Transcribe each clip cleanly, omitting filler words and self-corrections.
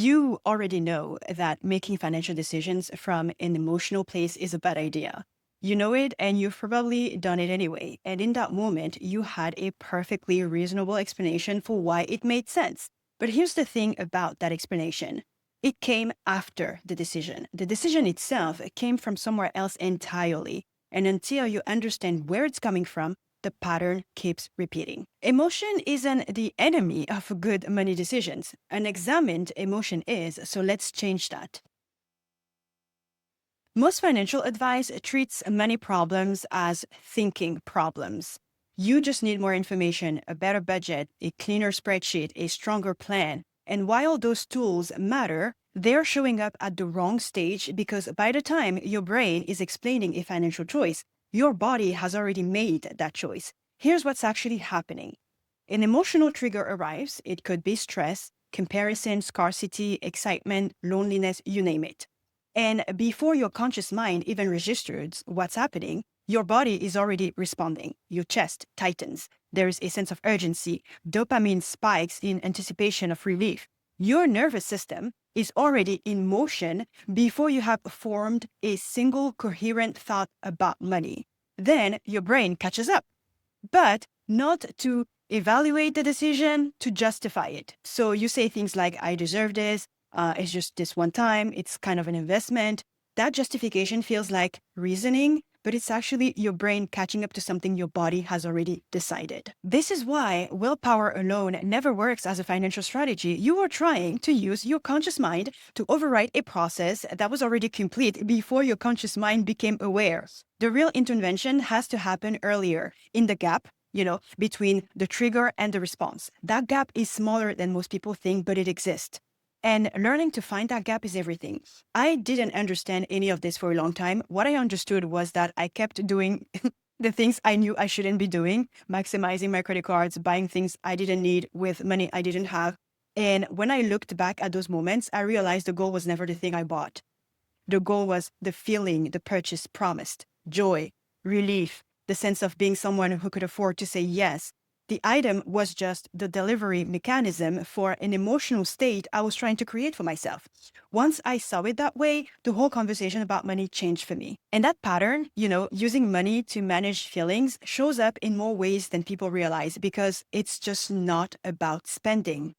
You already know that making financial decisions from an emotional place is a bad idea. You know it, and you've probably done it anyway. And in that moment, you had a perfectly reasonable explanation for why it made sense. But here's the thing about that explanation: it came after the decision. The decision itself came from somewhere else entirely. And until you understand where it's coming from, the pattern keeps repeating. Emotion isn't the enemy of good money decisions. An examined emotion is, so let's change that. Most financial advice treats money problems as thinking problems. You just need more information, a better budget, a cleaner spreadsheet, a stronger plan. And while those tools matter, they're showing up at the wrong stage because by the time your brain is explaining a financial choice, your body has already made that choice. Here's what's actually happening. An emotional trigger arrives. It could be stress, comparison, scarcity, excitement, loneliness, you name it. And before your conscious mind even registers what's happening, your body is already responding. Your chest tightens. There's a sense of urgency. Dopamine spikes in anticipation of relief. Your nervous system is already in motion before you have formed a single coherent thought about money. Then your brain catches up, but not to evaluate the decision, to justify it. So you say things like, I deserve this. It's just this one time. It's kind of an investment. That justification feels like reasoning, but it's actually your brain catching up to something your body has already decided. This is why willpower alone never works as a financial strategy. You are trying to use your conscious mind to override a process that was already complete before your conscious mind became aware. The real intervention has to happen earlier, in the gap, between the trigger and the response. That gap is smaller than most people think, but it exists. And learning to find that gap is everything. I didn't understand any of this for a long time. What I understood was that I kept doing the things I knew I shouldn't be doing, maximizing my credit cards, buying things I didn't need with money I didn't have. And when I looked back at those moments, I realized the goal was never the thing I bought. The goal was the feeling the purchase promised: joy, relief, the sense of being someone who could afford to say yes. The item was just the delivery mechanism for an emotional state I was trying to create for myself. Once I saw it that way, the whole conversation about money changed for me. And that pattern, using money to manage feelings, shows up in more ways than people realize because it's just not about spending.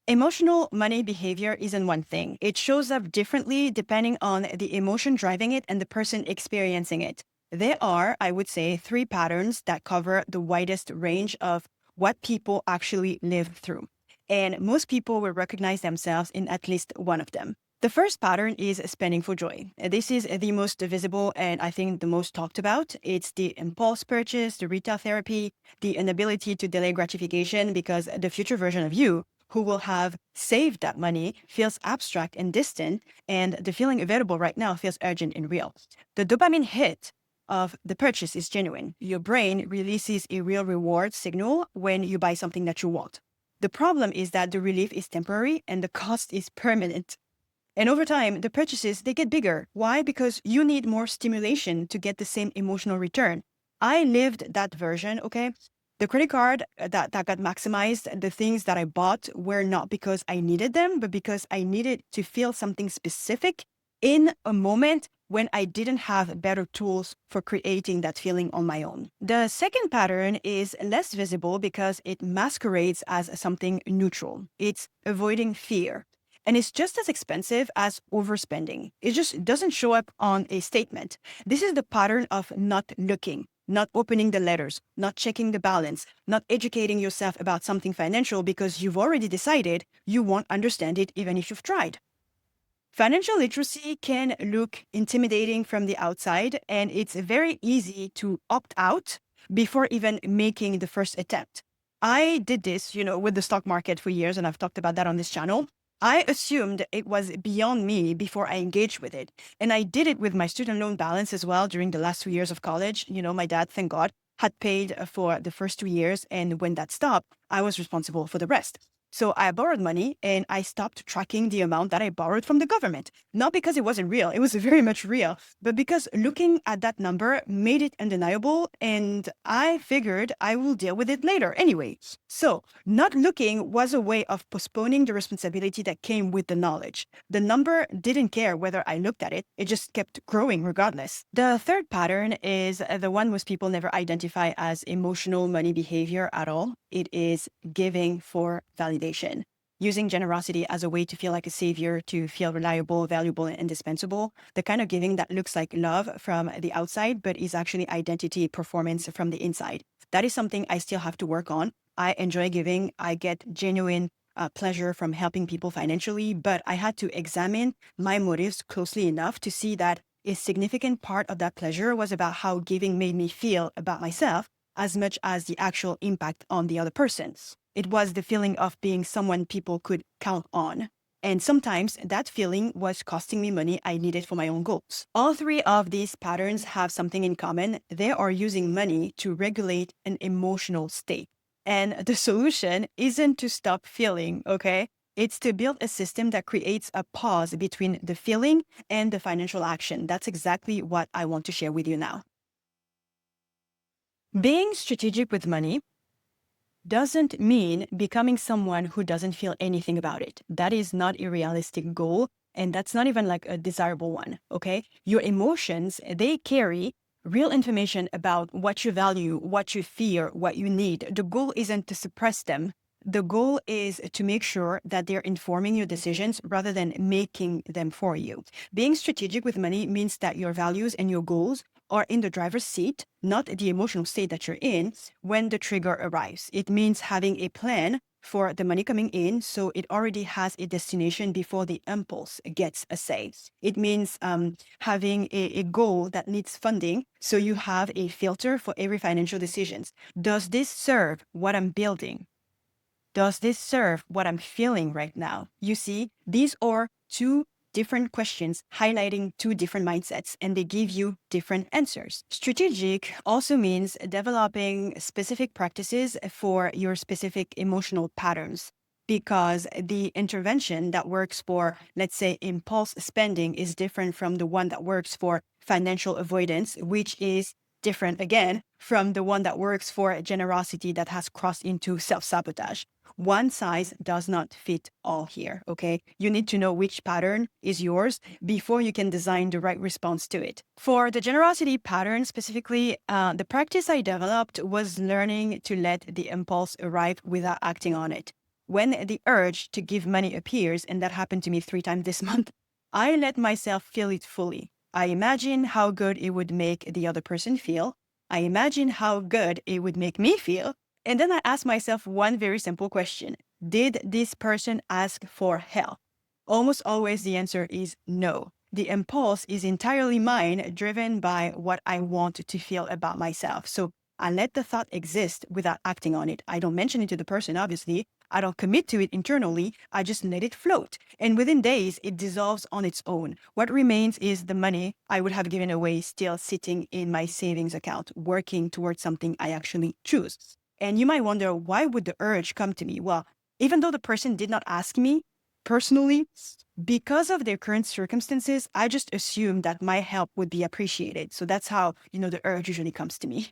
Emotional money behavior isn't one thing. It shows up differently depending on the emotion driving it and the person experiencing it. There are, I would say, 3 patterns that cover the widest range of what people actually live through. And most people will recognize themselves in at least one of them. The first pattern is spending for joy. This is the most visible and I think the most talked about. It's the impulse purchase, the retail therapy, the inability to delay gratification because the future version of you who will have saved that money feels abstract and distant, and the feeling available right now feels urgent and real. The dopamine hit of the purchase is genuine. Your brain releases a real reward signal when you buy something that you want. The problem is that the relief is temporary and the cost is permanent. And over time, the purchases, they get bigger. Why? Because you need more stimulation to get the same emotional return. I lived that version, okay? The credit card that got maximized, the things that I bought were not because I needed them, but because I needed to feel something specific in a moment when I didn't have better tools for creating that feeling on my own. The second pattern is less visible because it masquerades as something neutral. It's avoiding fear. And it's just as expensive as overspending. It just doesn't show up on a statement. This is the pattern of not looking, not opening the letters, not checking the balance, not educating yourself about something financial because you've already decided you won't understand it even if you've tried. Financial literacy can look intimidating from the outside, and it's very easy to opt out before even making the first attempt. I did this, with the stock market for years, and I've talked about that on this channel. I assumed it was beyond me before I engaged with it. And I did it with my student loan balance as well during the last 2 years of college. My dad, thank God, had paid for the first 2 years. And when that stopped, I was responsible for the rest. So I borrowed money and I stopped tracking the amount that I borrowed from the government. Not because it wasn't real, it was very much real, but because looking at that number made it undeniable and I figured I will deal with it later anyway. So not looking was a way of postponing the responsibility that came with the knowledge. The number didn't care whether I looked at it, it just kept growing regardless. The third pattern is the one most people never identify as emotional money behavior at all. It is giving for validation. Using generosity as a way to feel like a savior, to feel reliable, valuable, and indispensable. The kind of giving that looks like love from the outside, but is actually identity performance from the inside. That is something I still have to work on. I enjoy giving. I get genuine pleasure from helping people financially, but I had to examine my motives closely enough to see that a significant part of that pleasure was about how giving made me feel about myself as much as the actual impact on the other persons. It was the feeling of being someone people could count on. And sometimes that feeling was costing me money I needed for my own goals. All three of these patterns have something in common. They are using money to regulate an emotional state. And the solution isn't to stop feeling, okay? It's to build a system that creates a pause between the feeling and the financial action. That's exactly what I want to share with you now. Being strategic with money doesn't mean becoming someone who doesn't feel anything about it. That is not a realistic goal, and that's not even like a desirable one, okay? Your emotions, they carry real information about what you value, what you fear, what you need. The goal isn't to suppress them. The goal is to make sure that they're informing your decisions rather than making them for you. Being strategic with money means that your values and your goals are in the driver's seat, not the emotional state that you're in when the trigger arrives. It means having a plan for the money coming in so it already has a destination before the impulse gets a say. It means having a goal that needs funding so you have a filter for every financial decisions. Does this serve what I'm building? Does this serve what I'm feeling right now? You see, these are two different questions highlighting two different mindsets, and they give you different answers. Strategic also means developing specific practices for your specific emotional patterns, because the intervention that works for, let's say, impulse spending is different from the one that works for financial avoidance, which is different again from the one that works for generosity that has crossed into self-sabotage. One size does not fit all here, okay? You need to know which pattern is yours before you can design the right response to it. For the generosity pattern specifically, the practice I developed was learning to let the impulse arrive without acting on it. When the urge to give money appears, and that happened to me 3 times this month, I let myself feel it fully. I imagine how good it would make the other person feel. I imagine how good it would make me feel. And then I ask myself one very simple question. Did this person ask for help? Almost always the answer is no. The impulse is entirely mine, driven by what I want to feel about myself. So I let the thought exist without acting on it. I don't mention it to the person, obviously. I don't commit to it internally. I just let it float. And within days, it dissolves on its own. What remains is the money I would have given away still sitting in my savings account, working towards something I actually choose. And you might wonder, why would the urge come to me? Well, even though the person did not ask me personally, because of their current circumstances, I just assumed that my help would be appreciated. So that's how, the urge usually comes to me.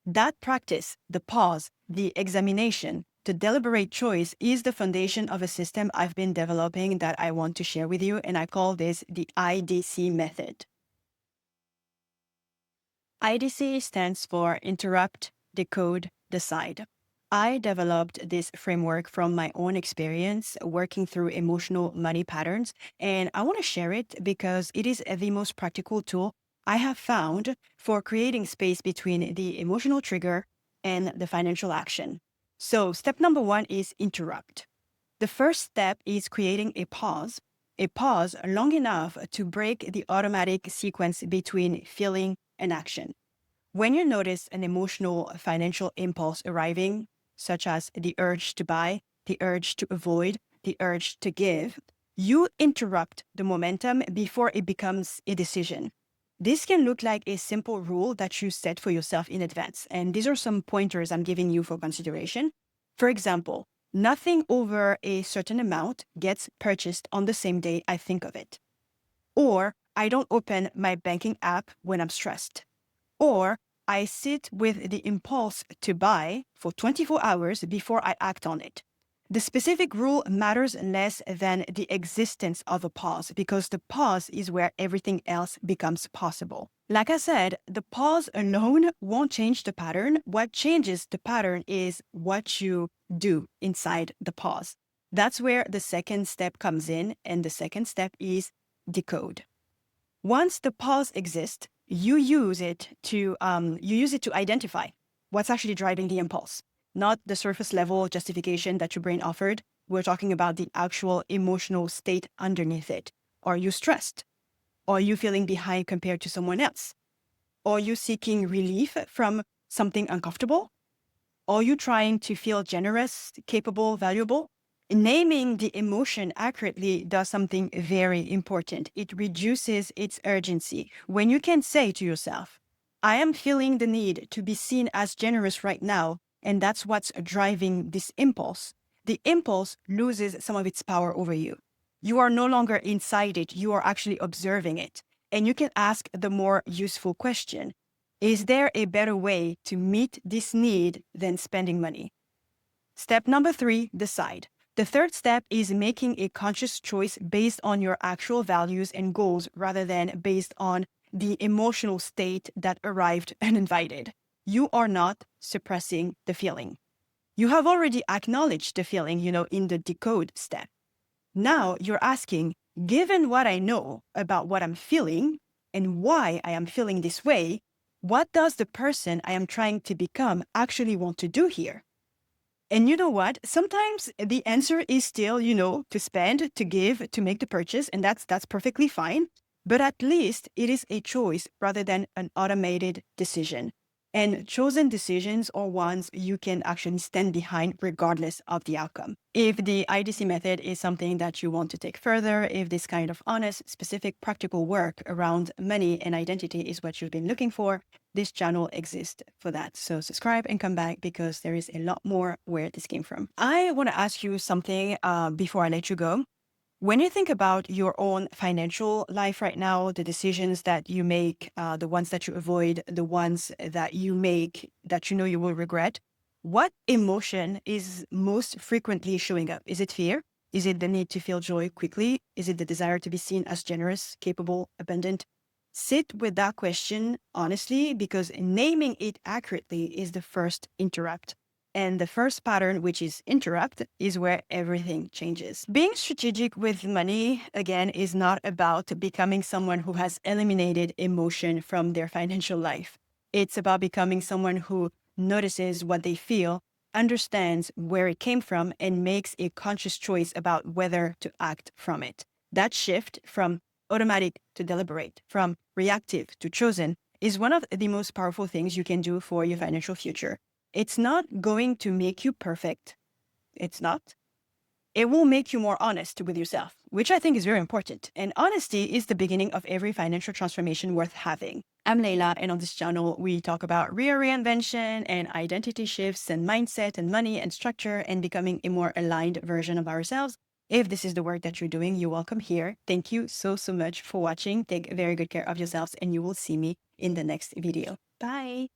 That practice, the pause, the examination, the deliberate choice is the foundation of a system I've been developing that I want to share with you. And I call this the IDC method. IDC stands for Interrupt, Decode, Decide. I developed this framework from my own experience working through emotional money patterns, and I want to share it because it is the most practical tool I have found for creating space between the emotional trigger and the financial action. So, step number 1 is interrupt. The first step is creating a pause long enough to break the automatic sequence between feeling and action. When you notice an emotional financial impulse arriving, such as the urge to buy, the urge to avoid, the urge to give, you interrupt the momentum before it becomes a decision. This can look like a simple rule that you set for yourself in advance. And these are some pointers I'm giving you for consideration. For example, Nothing over a certain amount gets purchased on the same day I think of it. Or I don't open my banking app when I'm stressed. Or I sit with the impulse to buy for 24 hours before I act on it. The specific rule matters less than the existence of a pause, because the pause is where everything else becomes possible. Like I said, the pause alone won't change the pattern. What changes the pattern is what you do inside the pause. That's where the second step comes in, and the second step is decode. Once the pause exists, you use it to identify what's actually driving the impulse, not the surface level justification that your brain offered. We're talking about the actual emotional state underneath it. Are you stressed? Are you feeling behind compared to someone else? Are you seeking relief from something uncomfortable? Are you trying to feel generous, capable, valuable? Naming the emotion accurately does something very important. It reduces its urgency. When you can say to yourself, I am feeling the need to be seen as generous right now, and that's what's driving this impulse, the impulse loses some of its power over you. You are no longer inside it, you are actually observing it. And you can ask the more useful question: is there a better way to meet this need than spending money? Step number 3, decide. The third step is making a conscious choice based on your actual values and goals rather than based on the emotional state that arrived uninvited. You are not suppressing the feeling. You have already acknowledged the feeling, in the decode step. Now you're asking, given what I know about what I'm feeling and why I am feeling this way, what does the person I am trying to become actually want to do here? And you know what? Sometimes the answer is still, to spend, to give, to make the purchase, and that's perfectly fine. But at least it is a choice rather than an automated decision. And chosen decisions are ones you can actually stand behind regardless of the outcome. If the IDC method is something that you want to take further, if this kind of honest, specific, practical work around money and identity is what you've been looking for, this channel exists for that. So subscribe and come back, because there is a lot more where this came from. I want to ask you something before I let you go. When you think about your own financial life right now, the decisions that you make, the ones that you avoid, the ones that you make that you know you will regret, what emotion is most frequently showing up? Is it fear? Is it the need to feel joy quickly? Is it the desire to be seen as generous, capable, abundant? Sit with that question honestly, because naming it accurately is the first interrupt. And the first pattern, which is interrupt, is where everything changes. Being strategic with money, again, is not about becoming someone who has eliminated emotion from their financial life. It's about becoming someone who notices what they feel, understands where it came from, and makes a conscious choice about whether to act from it. That shift from automatic to deliberate, from reactive to chosen, is one of the most powerful things you can do for your financial future. It's not going to make you perfect. It's not. It will make you more honest with yourself, which I think is very important. And honesty is the beginning of every financial transformation worth having. I'm Leila, and on this channel, we talk about real reinvention and identity shifts and mindset and money and structure and becoming a more aligned version of ourselves. If this is the work that you're doing, you're welcome here. Thank you so much for watching. Take very good care of yourselves, and you will see me in the next video. Bye.